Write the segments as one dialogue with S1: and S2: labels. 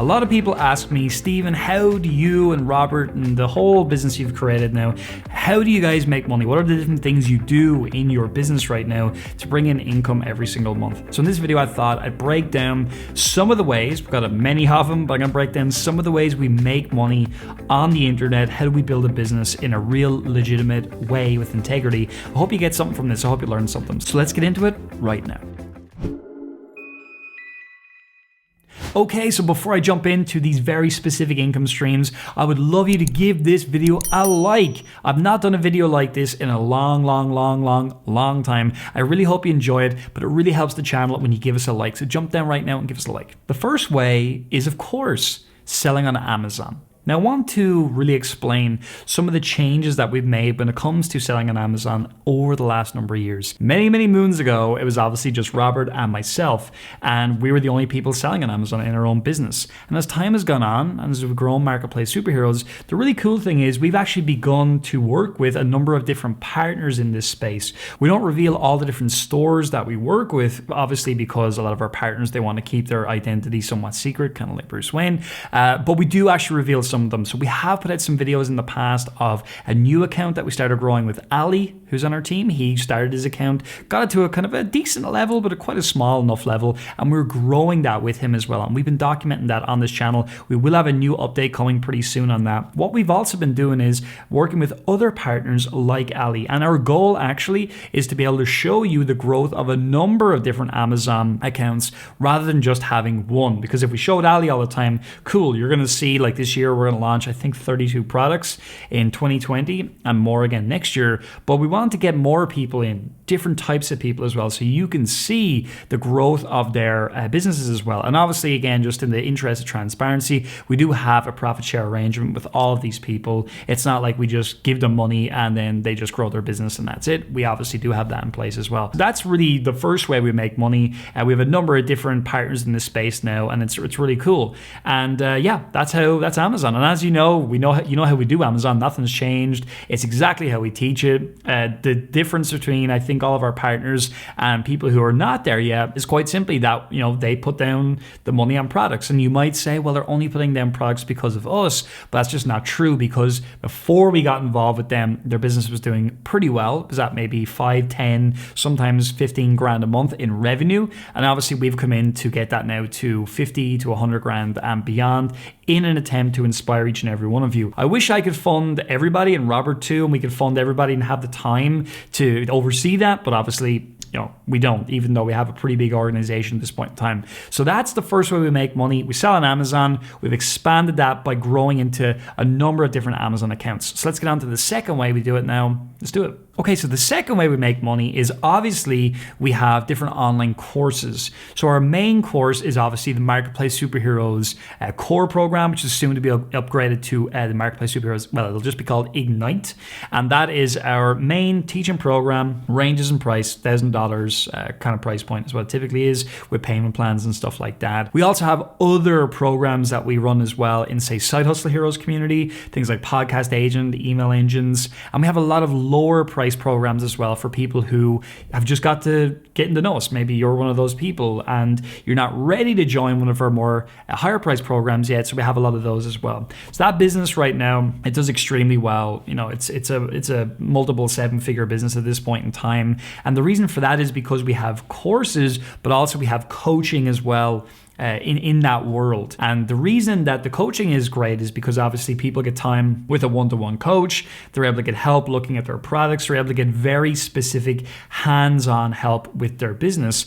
S1: A lot of people ask me, Stephen, how do you and Robert and the whole business you've created now, how do you guys make money? What are the different things you do in your business right now to bring in income every single month? So in this video, I thought I'd break down some of the ways, we've got many of them, but I'm gonna break down some of the ways we make money on the internet. How do we build a business in a real legitimate way with integrity? I hope you get something from this. I hope you learn something. So let's get into it right now. Okay, so before I jump into these very specific income streams, I would love you to give this video a like. I've not done a video like this in a long time. I really hope you enjoy it, but it really helps the channel when you give us a like. So jump down right now and give us a like. The first way is, of course, selling on Amazon. Now, I want to really explain some of the changes that we've made when it comes to selling on Amazon over the last number of years. Many moons ago, it was obviously just Robert and myself, and we were the only people selling on Amazon in our own business. And as time has gone on, and as we've grown Marketplace Superheroes, the really cool thing is we've actually begun to work with a number of different partners in this space. We don't reveal all the different stores that we work with, obviously because a lot of our partners, they want to keep their identity somewhat secret, kind of like Bruce Wayne, but we do actually reveal some of them. So we have put out some videos in the past of a new account that we started growing with Ali, who's on our team. He started his account, got it to a kind of a decent level, but quite a small enough level, and we're growing that with him as well. And we've been documenting that on this channel. We will have a new update coming pretty soon on that. What we've also been doing is working with other partners like Ali, and our goal actually is to be able to show you the growth of a number of different Amazon accounts rather than just having one. Because if we showed Ali all the time, cool, you're going to see like this year we're going to launch, I think, 32 products in 2020 and more again next year. But we want to get more people in, different types of people as well, so you can see the growth of their businesses as well. And obviously, again, just in the interest of transparency, we do have a profit share arrangement with all of these people. It's not like we just give them money and then they just grow their business and that's it. We obviously do have that in place as well. So that's really the first way we make money. We have a number of different partners in this space now, and it's really cool. And yeah, that's Amazon. And as you know how we do Amazon. Nothing's changed. It's exactly how we teach it. The difference between, I think, all of our partners and people who are not there yet is quite simply that, they put down the money on products. And you might say, well, they're only putting down products because of us, but that's just not true, because before we got involved with them, their business was doing pretty well. It was at maybe 5, 10, sometimes 15 grand a month in revenue. And obviously we've come in to get that now to 50 to 100 grand and beyond in an attempt to inspire each and every one of you. I wish I could fund everybody, and Robert too, and we could fund everybody and have the time to oversee that, but obviously, we don't, even though we have a pretty big organization at this point in time. So that's the first way we make money. We sell on Amazon. We've expanded that by growing into a number of different Amazon accounts. So let's get on to the second way we do it now. Let's do it. Okay, so the second way we make money is obviously we have different online courses. So our main course is obviously the Marketplace Superheroes core program, which is soon to be upgraded to the Marketplace Superheroes. Well, it'll just be called Ignite. And that is our main teaching program, ranges in price, $1,000 kind of price point is what it typically is, with payment plans and stuff like that. We also have other programs that we run as well in, say, Side Hustle Heroes community, things like Podcast Agent, email engines, and we have a lot of lower price programs as well for people who have just got to get to know us. Maybe you're one of those people and you're not ready to join one of our more higher price programs yet, so we have a lot of those as well. So that business right now, it does extremely well. It's a multiple 7-figure business at this point in time, and the reason for that is because we have courses, but also we have coaching as well. In that world. And the reason that the coaching is great is because obviously people get time with a one-to-one coach. They're able to get help looking at their products. They're able to get very specific hands-on help with their business,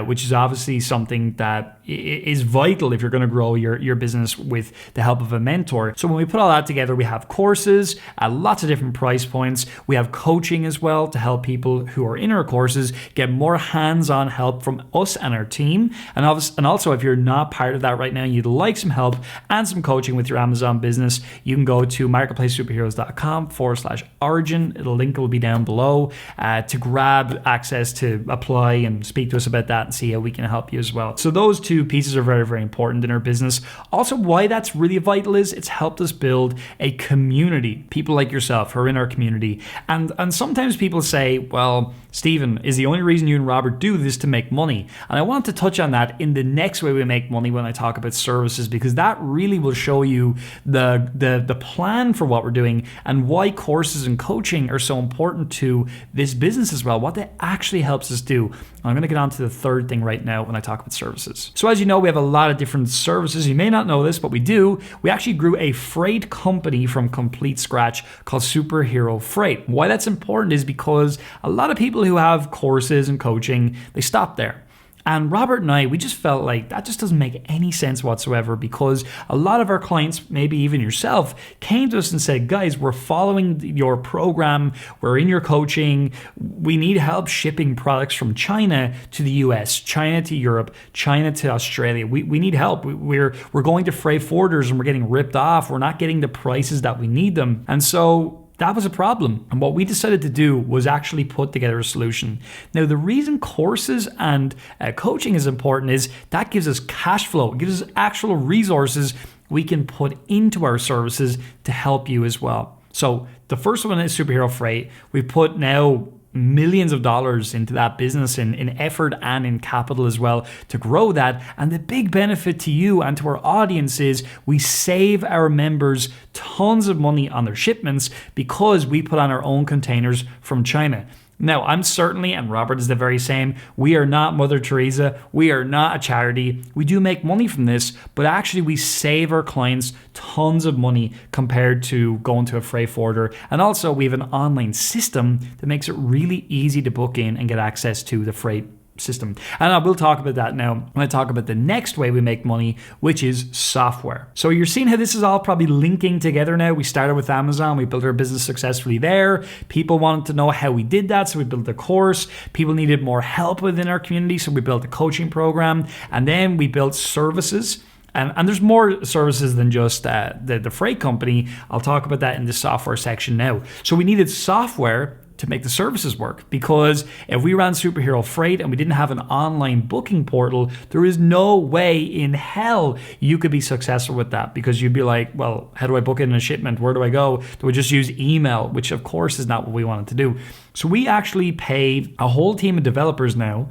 S1: which is obviously something that is vital if you're going to grow your business with the help of a mentor. So when we put all that together, we have courses at lots of different price points. We have coaching as well to help people who are in our courses get more hands-on help from us and our team. And also, if you're not part of that right now, you'd like some help and some coaching with your Amazon business, you can go to marketplacesuperheroes.com/origin. The link will be down below to grab access to apply and speak to us about that and see how we can help you as well. So those two two pieces are very, very important in our business. Also, why that's really vital is it's helped us build a community, people like yourself who are in our community. And sometimes people say, well, Stephen, is the only reason you and Robert do this to make money? And I want to touch on that in the next way we make money when I talk about services, because that really will show you the plan for what we're doing and why courses and coaching are so important to this business as well, what that actually helps us do. I'm going to get on to the third thing right now when I talk about services. So as you know, we have a lot of different services. You may not know this, but we do. We actually grew a freight company from complete scratch called Superhero Freight. Why that's important is because a lot of people who have courses and coaching, they stop there. And Robert and I, we just felt like that just doesn't make any sense whatsoever, because a lot of our clients, maybe even yourself, came to us and said, guys, we're following your program, we're in your coaching, we need help shipping products from China to the US, China to Europe, China to Australia. We need help. We're going to freight forwarders and we're getting ripped off. We're not getting the prices that we need them. And so that was a problem. And what we decided to do was actually put together a solution. Now, the reason courses and coaching is important is that gives us cash flow. It gives us actual resources we can put into our services to help you as well. So the first one is Superhero Freight. We put now millions of dollars into that business in effort and in capital as well to grow that. And the big benefit to you and to our audience is we save our members tons of money on their shipments because we put on our own containers from China. Now, I'm certainly, and Robert is the very same, we are not Mother Teresa, we are not a charity, we do make money from this, but actually we save our clients tons of money compared to going to a freight forwarder. And also we have an online system that makes it really easy to book in and get access to the freight system. And I will talk about that now when I talk about the next way we make money, which is software. So you're seeing how this is all probably linking together now. We started with Amazon. We built our business successfully there. People wanted to know how we did that, so we built a course. People needed more help within our community, so we built a coaching program. And then we built services. And there's more services than just the freight company. I'll talk about that in the software section now. So we needed software to make the services work, because if we ran Superhero Freight and we didn't have an online booking portal, there is no way in hell you could be successful with that, because you'd be like, well, how do I book in a shipment? Where do I go? Do I just use email? Which of course is not what we wanted to do. So we actually pay a whole team of developers now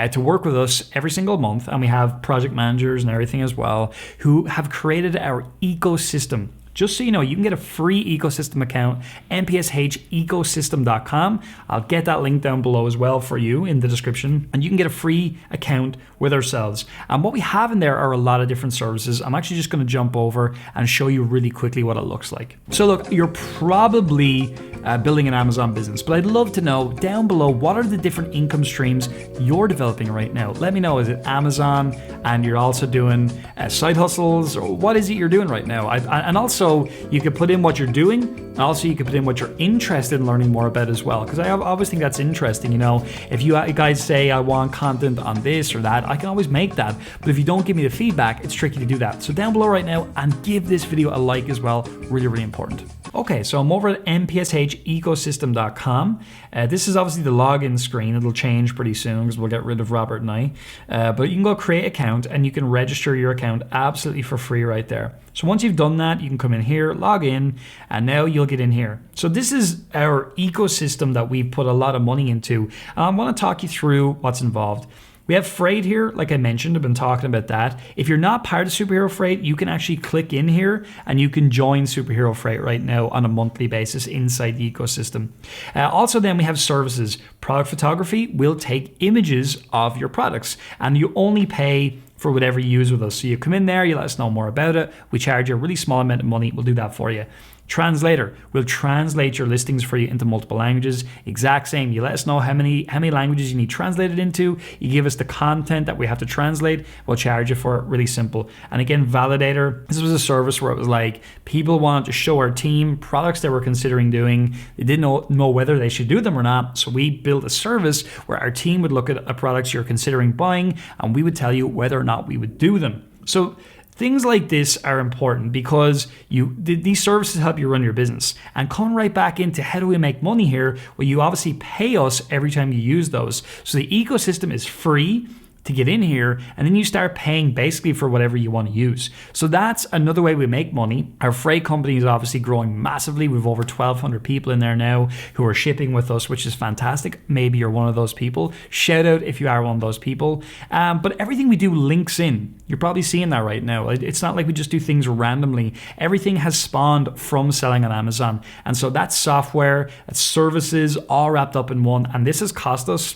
S1: to work with us every single month, and we have project managers and everything as well who have created our ecosystem. Just so you know, you can get a free ecosystem account, mpshecosystem.com. I'll get that link down below as well for you in the description. And you can get a free account with ourselves. And what we have in there are a lot of different services. I'm actually just going to jump over and show you really quickly what it looks like. So look, you're probably building an Amazon business, but I'd love to know down below, what are the different income streams you're developing right now? Let me know, is it Amazon and you're also doing side hustles, or what is it you're doing right now? And also you could put in what you're doing, and also you could put in what you're interested in learning more about as well, because I always think that's interesting. You know, if you guys say I want content on this or that, I can always make that, but if you don't give me the feedback, it's tricky to do that. So down below right now, and give this video a like as well, really, really important. Okay, so I'm over at mpshecosystem.com. This is obviously the login screen. It'll change pretty soon because we'll get rid of Robert and I. But you can go create account and you can register your account absolutely for free right there. So once you've done that, you can come in here, log in, and now you'll get in here. So this is our ecosystem that we've put a lot of money into. I want to talk you through what's involved. We have Freight here, like I mentioned, I've been talking about that. If you're not part of Superhero Freight, you can actually click in here and you can join Superhero Freight right now on a monthly basis inside the ecosystem. Also then we have services. Product photography will take images of your products, and you only pay for whatever you use with us. So you come in there, you let us know more about it. We charge you a really small amount of money. We'll do that for you. Translator will translate your listings for you into multiple languages. Exact same. You let us know how many languages you need translated into. You give us the content that we have to translate. We'll charge you for it. Really simple. And again, Validator. This was a service where it was like people wanted to show our team products they were considering doing. They didn't know whether they should do them or not. So we built a service where our team would look at products you're considering buying, and we would tell you whether or not we would do them. So things like this are important because these services help you run your business. And coming right back into how do we make money here? Well, you obviously pay us every time you use those. So the ecosystem is free. to get in here, and then you start paying basically for whatever you want to use. So that's another way we make money. Our freight company is obviously growing massively. We've over 1,200 people in there now who are shipping with us, which is fantastic. Maybe you're one of those people. Shout out if you are one of those people. But everything we do links in. You're probably seeing that right now. It's not like we just do things randomly. Everything has spawned from selling on Amazon. And so that's software, that's services, all wrapped up in one. And this has cost us,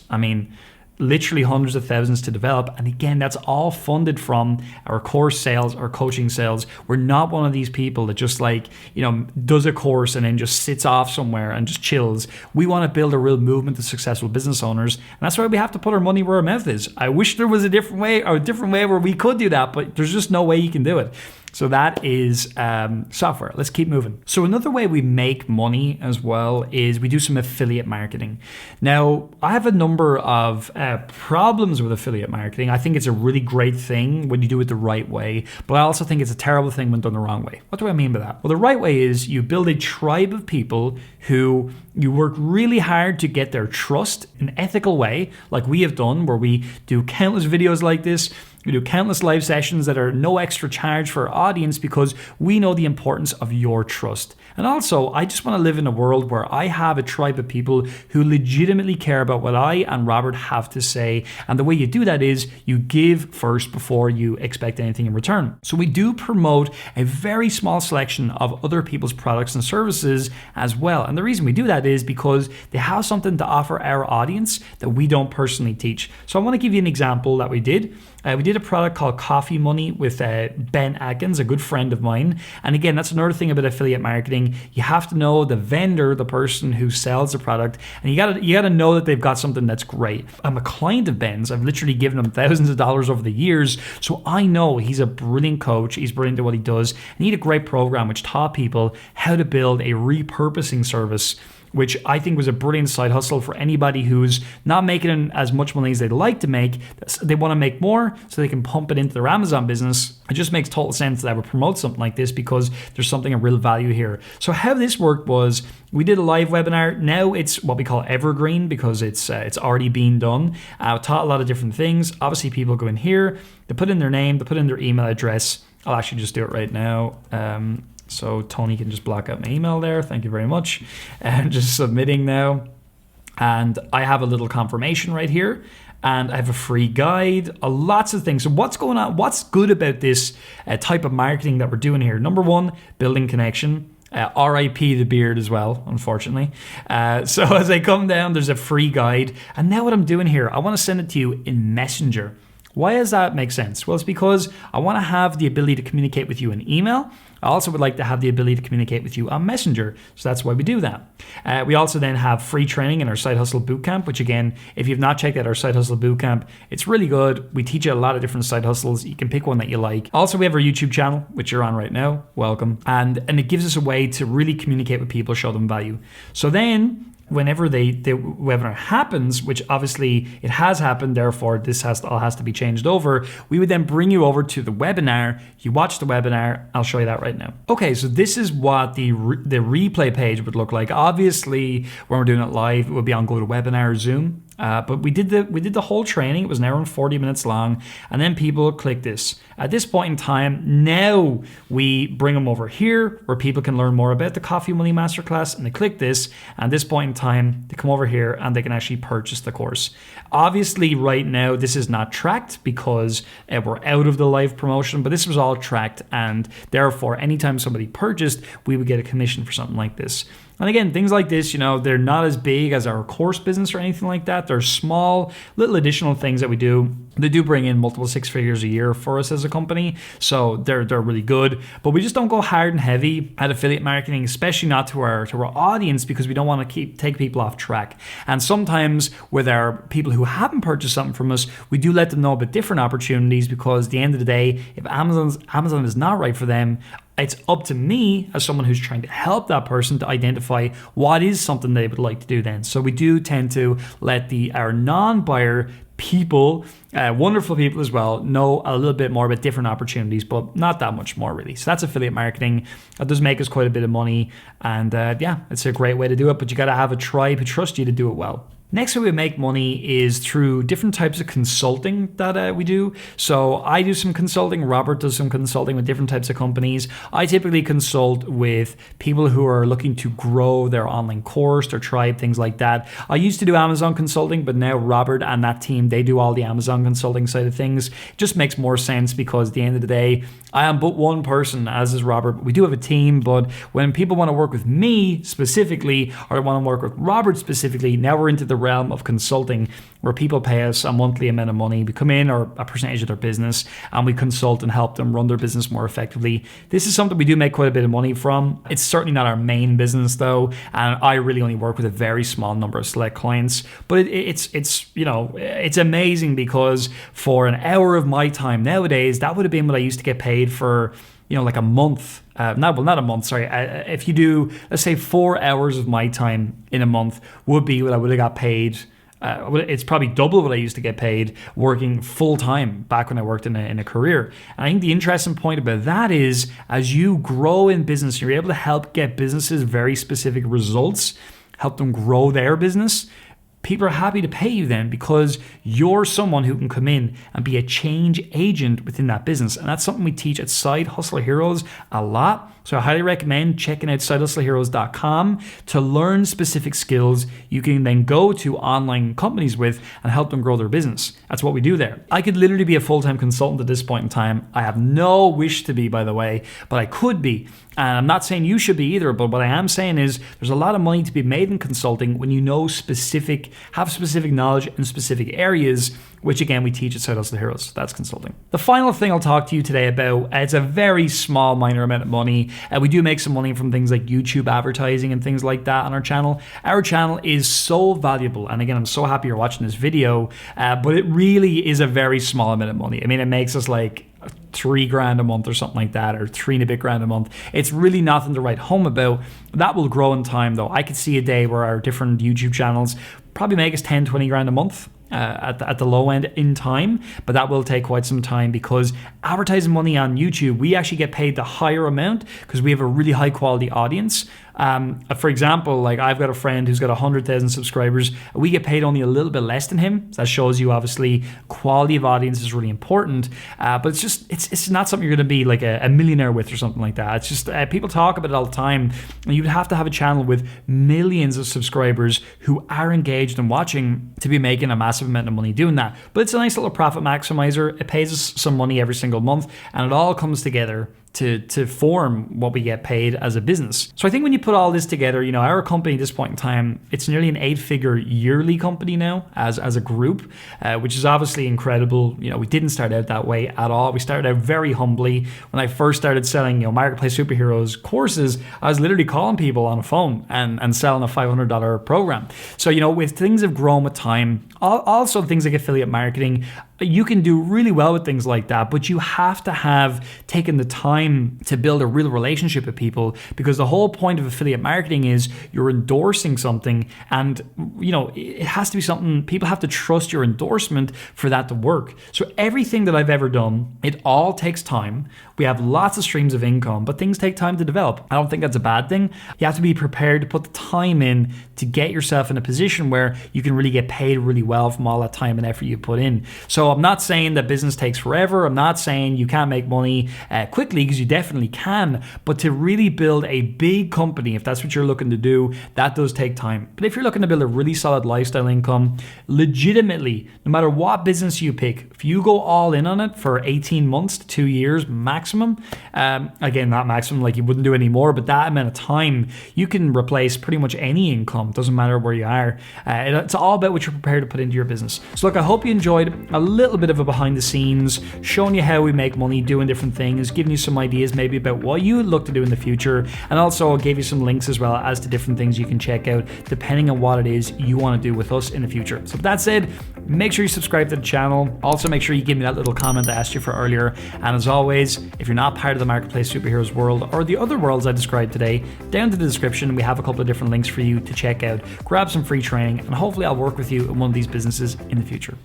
S1: literally hundreds of thousands to develop. And again, that's all funded from our course sales, our coaching sales. We're not one of these people that just does a course and then just sits off somewhere and just chills. We want to build a real movement of successful business owners. And that's why we have to put our money where our mouth is. I wish there was a different way where we could do that, but there's just no way you can do it. So that is software. Let's keep moving. So another way we make money as well is we do some affiliate marketing. Now, I have a number of problems with affiliate marketing. I think it's a really great thing when you do it the right way, but I also think it's a terrible thing when done the wrong way. What do I mean by that? Well, the right way is you build a tribe of people who you work really hard to get their trust in an ethical way, like we have done, where we do countless videos like this. We do countless live sessions that are no extra charge for our audience because we know the importance of your trust. And also, I just want to live in a world where I have a tribe of people who legitimately care about what I and Robert have to say. And the way you do that is you give first before you expect anything in return. So we do promote a very small selection of other people's products and services as well. And the reason we do that is because they have something to offer our audience that we don't personally teach. So I want to give you an example that we did. We did a product called Coffee Money with Ben Atkins, a good friend of mine. And again, that's another thing about affiliate marketing. You have to know the vendor, the person who sells the product, and you gotta know that they've got something that's great. I'm a client of Ben's. I've literally given him thousands of dollars over the years, so I know he's a brilliant coach. He's brilliant at what he does, and he had a great program which taught people how to build a repurposing service, which I think was a brilliant side hustle for anybody who's not making as much money as they'd like to make. They want to make more so they can pump it into their Amazon business. It just makes total sense that I would promote something like this because there's something of real value here. So how this worked was we did a live webinar. Now it's what we call evergreen because it's already been done. I taught a lot of different things. Obviously, people go in here, they put in their name, they put in their email address. I'll actually just do it right now. So Tony can just block out my email there. Thank you very much. And just submitting now. And I have a little confirmation right here. And I have a free guide, lots of things. So what's going on? What's good about this type of marketing that we're doing here? Number one, building connection. RIP the beard as well, unfortunately. So as I come down, there's a free guide. And now what I'm doing here, I want to send it to you in Messenger. Why does that make sense? Well, it's because I want to have the ability to communicate with you in email. I also would like to have the ability to communicate with you on Messenger. So that's why we do that. We also then have free training in our Side Hustle Bootcamp, which again, if you've not checked out our Side Hustle Bootcamp, it's really good. We teach you a lot of different side hustles. You can pick one that you like. Also, we have our YouTube channel, which you're on right now. Welcome. And it gives us a way to really communicate with people, show them value. So then, whenever the webinar happens, which obviously it has happened, therefore this all has to be changed over, we would then bring you over to the webinar. You watch the webinar. I'll show you that right now. Okay, so this is what the replay page would look like. Obviously, when we're doing it live, it would be on GoToWebinar or Zoom. But we did the whole training. It was an hour and 40 minutes long. And then people click this. At this point in time, now we bring them over here where people can learn more about the Coffee Money Masterclass. And they click this. And at this point in time, they come over here and they can actually purchase the course. Obviously, right now, this is not tracked because we're out of the live promotion. But this was all tracked. And therefore, anytime somebody purchased, we would get a commission for something like this. And again, things like this, they're not as big as our course business or anything like that. They're small, little additional things that we do. They do bring in multiple six figures a year for us as a company. So they're really good. But we just don't go hard and heavy at affiliate marketing, especially not to our audience, because we don't want to take people off track. And sometimes with our people who haven't purchased something from us, we do let them know about different opportunities, because at the end of the day, if Amazon is not right for them, it's up to me as someone who's trying to help that person to identify what is something they would like to do then. So we do tend to let our non-buyer people, wonderful people as well, know a little bit more about different opportunities, but not that much more really. So that's affiliate marketing. That does make us quite a bit of money. And it's a great way to do it, but you got to have a tribe who trusts you to do it well. Next way we make money is through different types of consulting that we do. So I do some consulting, Robert does some consulting with different types of companies. I typically consult with people who are looking to grow their online course, their tribe, things like that. I used to do Amazon consulting, but now Robert and that team, they do all the Amazon consulting side of things. It just makes more sense because at the end of the day, I am but one person, as is Robert. We do have a team, but when people want to work with me specifically, or want to work with Robert specifically, now we're into the realm of consulting where people pay us a monthly amount of money. We come in, or a percentage of their business, and we consult and help them run their business more effectively. This is something we do make quite a bit of money from. It's certainly not our main business though, and I really only work with a very small number of select clients. But it's amazing because for an hour of my time nowadays, that would have been what I used to get paid for, like a month. Not a month, sorry. If you do, let's say 4 hours of my time in a month would be what I would have got paid. It's probably double what I used to get paid working full time back when I worked in a career. And I think the interesting point about that is as you grow in business, you're able to help get businesses very specific results, help them grow their business. People are happy to pay you then because you're someone who can come in and be a change agent within that business. And that's something we teach at Side Hustle Heroes a lot. So I highly recommend checking out sidehustleheroes.com to learn specific skills you can then go to online companies with and help them grow their business. That's what we do there. I could literally be a full-time consultant at this point in time. I have no wish to be, by the way, but I could be. And I'm not saying you should be either, but what I am saying is there's a lot of money to be made in consulting when you know have specific knowledge in specific areas, which again, we teach at Side Hustle Heroes. That's consulting. The final thing I'll talk to you today about, it's a very small, minor amount of money. We do make some money from things like YouTube advertising and things like that on our channel. Our channel is so valuable. And again, I'm so happy you're watching this video, but it really is a very small amount of money. I mean, it makes us like $3,000 a month or something like that, or $3 and a bit grand a month. It's really nothing to write home about. That will grow in time though. I could see a day where our different YouTube channels probably make us 10, 20 grand a month. At the low end in time, but that will take quite some time because advertising money on YouTube, we actually get paid the higher amount because we have a really high quality audience. For example, like I've got a friend who's got 100,000 subscribers. We get paid only a little bit less than him. So that shows you obviously quality of audience is really important. But it's not something you're going to be like a millionaire with or something like that. It's just people talk about it all the time. And you would have to have a channel with millions of subscribers who are engaged and watching to be making a massive amount of money doing that. But it's a nice little profit maximizer. It pays us some money every single month, and it all comes together to form what we get paid as a business. So I think when you put all this together, our company at this point in time, it's nearly an 8-figure yearly company now as a group, which is obviously incredible. We didn't start out that way at all. We started out very humbly. When I first started selling, Marketplace Superheroes courses, I was literally calling people on a phone and selling a $500 program. So, with things have grown with time, also things like affiliate marketing, you can do really well with things like that, but you have to have taken the time to build a real relationship with people, because the whole point of affiliate marketing is you're endorsing something, and it has to be something people have to trust your endorsement for that to work. So everything that I've ever done, it all takes time. We have lots of streams of income, but things take time to develop. I don't think that's a bad thing. You have to be prepared to put the time in to get yourself in a position where you can really get paid really well from all that time and effort you put in. So I'm not saying that business takes forever. I'm not saying you can't make money quickly, because you definitely can. But to really build a big company, if that's what you're looking to do, that does take time. But if you're looking to build a really solid lifestyle income, legitimately, no matter what business you pick, if you go all in on it for 18 months to 2 years maximum, again, not maximum, like you wouldn't do any more, but that amount of time, you can replace pretty much any income. Doesn't matter where you are. It's all about what you're prepared to put into your business. So look, I hope you enjoyed a little bit of a behind the scenes, showing you how we make money doing different things, giving you some ideas maybe about what you would look to do in the future, and also gave you some links as well as to different things you can check out depending on what it is you want to do with us in the future. So with that said, make sure you subscribe to the channel. Also make sure you give me that little comment I asked you for earlier. And as always, if you're not part of the Marketplace Superheroes world or the other worlds I described today, down to the description we have a couple of different links for you to check out, grab some free training, and hopefully I'll work with you in one of these businesses in the future.